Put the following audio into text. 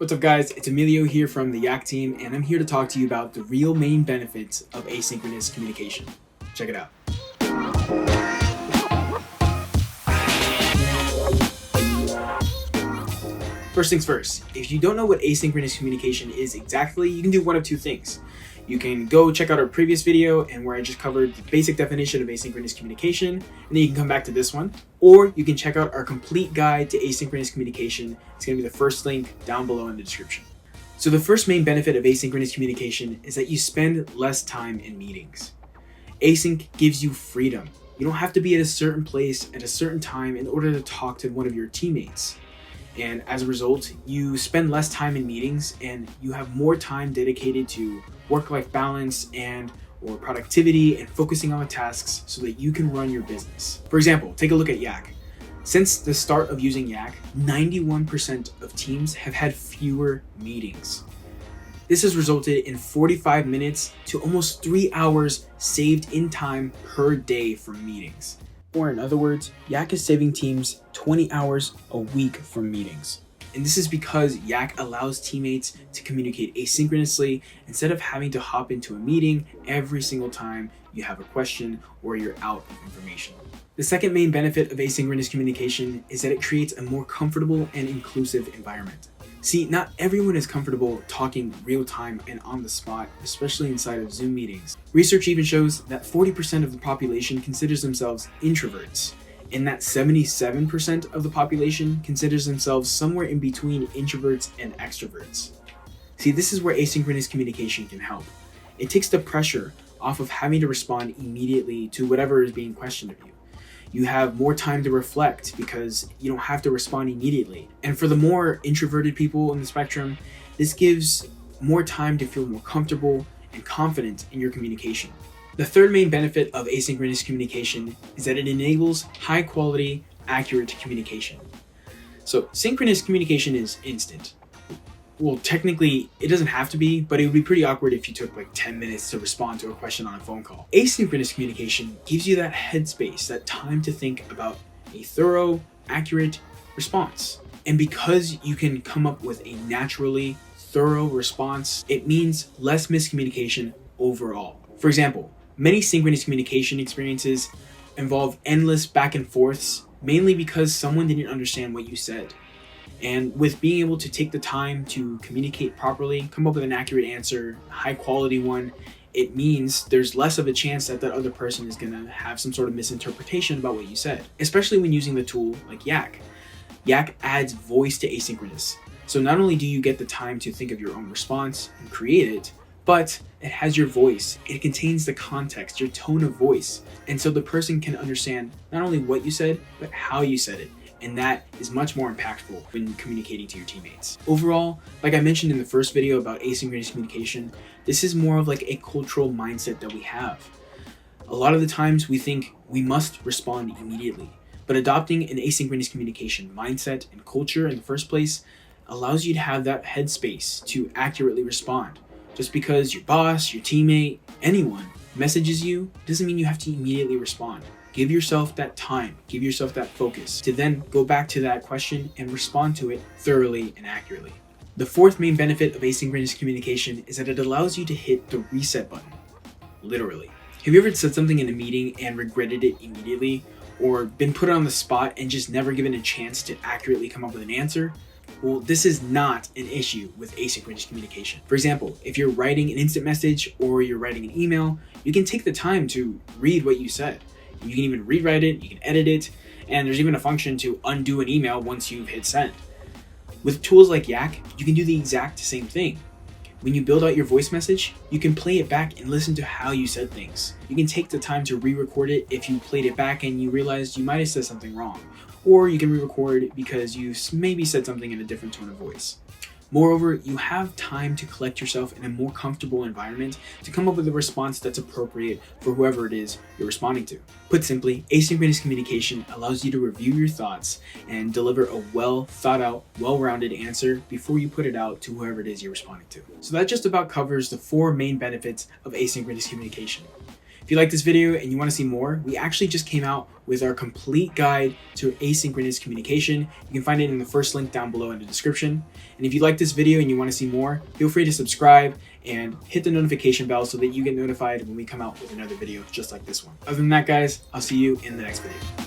What's up guys, it's Emilio here from the Yak team, and I'm here to talk to you about the real main benefits of asynchronous communication. Check it out. First things first, if you don't know what asynchronous communication is exactly, you can do one of two things. You can go check out our previous video and where I just covered the basic definition of asynchronous communication, and then you can come back to this one. Or you can check out our complete guide to asynchronous communication. It's going to be the first link down below in the description. So the first main benefit of asynchronous communication is that you spend less time in meetings. Async gives you freedom. You don't have to be at a certain place at a certain time in order to talk to one of your teammates. And as a result, you spend less time in meetings and you have more time dedicated to work-life balance or productivity and focusing on the tasks so that you can run your business. For example, take a look at Yak. Since the start of using Yak, 91% of teams have had fewer meetings. This has resulted in 45 minutes to almost 3 hours saved in time per day from meetings. Or in other words, Yak is saving teams 20 hours a week from meetings. And this is because Yak allows teammates to communicate asynchronously instead of having to hop into a meeting every single time you have a question or you're out of information. The second main benefit of asynchronous communication is that it creates a more comfortable and inclusive environment. See, not everyone is comfortable talking real time and on the spot, especially inside of Zoom meetings. Research even shows that 40% of the population considers themselves introverts, and that 77% of the population considers themselves somewhere in between introverts and extroverts. See, this is where asynchronous communication can help. It takes the pressure off of having to respond immediately to whatever is being questioned of you. You have more time to reflect because you don't have to respond immediately. And for the more introverted people in the spectrum, this gives more time to feel more comfortable and confident in your communication. The third main benefit of asynchronous communication is that it enables high quality, accurate communication. So synchronous communication is instant. Well, technically, it doesn't have to be, but it would be pretty awkward if you took like 10 minutes to respond to a question on a phone call. Asynchronous communication gives you that headspace, that time to think about a thorough, accurate response. And because you can come up with a naturally thorough response, it means less miscommunication overall. For example, many synchronous communication experiences involve endless back and forths, mainly because someone didn't understand what you said. And with being able to take the time to communicate properly, come up with an accurate answer, a high quality one, it means there's less of a chance that that other person is going to have some sort of misinterpretation about what you said, especially when using the tool like Yak. Yak adds voice to asynchronous. So not only do you get the time to think of your own response and create it, but it has your voice. It contains the context, your tone of voice. And so the person can understand not only what you said, but how you said it. And that is much more impactful when communicating to your teammates. Overall, like I mentioned in the first video about asynchronous communication, this is more of like a cultural mindset that we have. A lot of the times we think we must respond immediately, but adopting an asynchronous communication mindset and culture in the first place allows you to have that headspace to accurately respond. Just because your boss, your teammate, anyone messages you doesn't mean you have to immediately respond. Give yourself that time, give yourself that focus to then go back to that question and respond to it thoroughly and accurately. The fourth main benefit of asynchronous communication is that it allows you to hit the reset button, literally. Have you ever said something in a meeting and regretted it immediately, or been put on the spot and just never given a chance to accurately come up with an answer? Well, this is not an issue with asynchronous communication. For example, if you're writing an instant message or you're writing an email, you can take the time to read what you said. You can even rewrite it, you can edit it, and there's even a function to undo an email once you've hit send. With tools like Yak, you can do the exact same thing. When you build out your voice message, you can play it back and listen to how you said things. You can take the time to re-record it if you played it back and you realized you might have said something wrong. Or you can re-record it because you maybe said something in a different tone of voice. Moreover, you have time to collect yourself in a more comfortable environment to come up with a response that's appropriate for whoever it is you're responding to. Put simply, asynchronous communication allows you to review your thoughts and deliver a well thought out, well-rounded answer before you put it out to whoever it is you're responding to. So that just about covers the 4 main benefits of asynchronous communication. If If you like this video and you want to see more, we actually just came out with our complete guide to asynchronous communication. You can find it in the first link down below in the description. And if you like this video and you want to see more, feel free to subscribe and hit the notification bell so that you get notified when we come out with another video just like this one. Other than that, guys, I'll see you in the next video.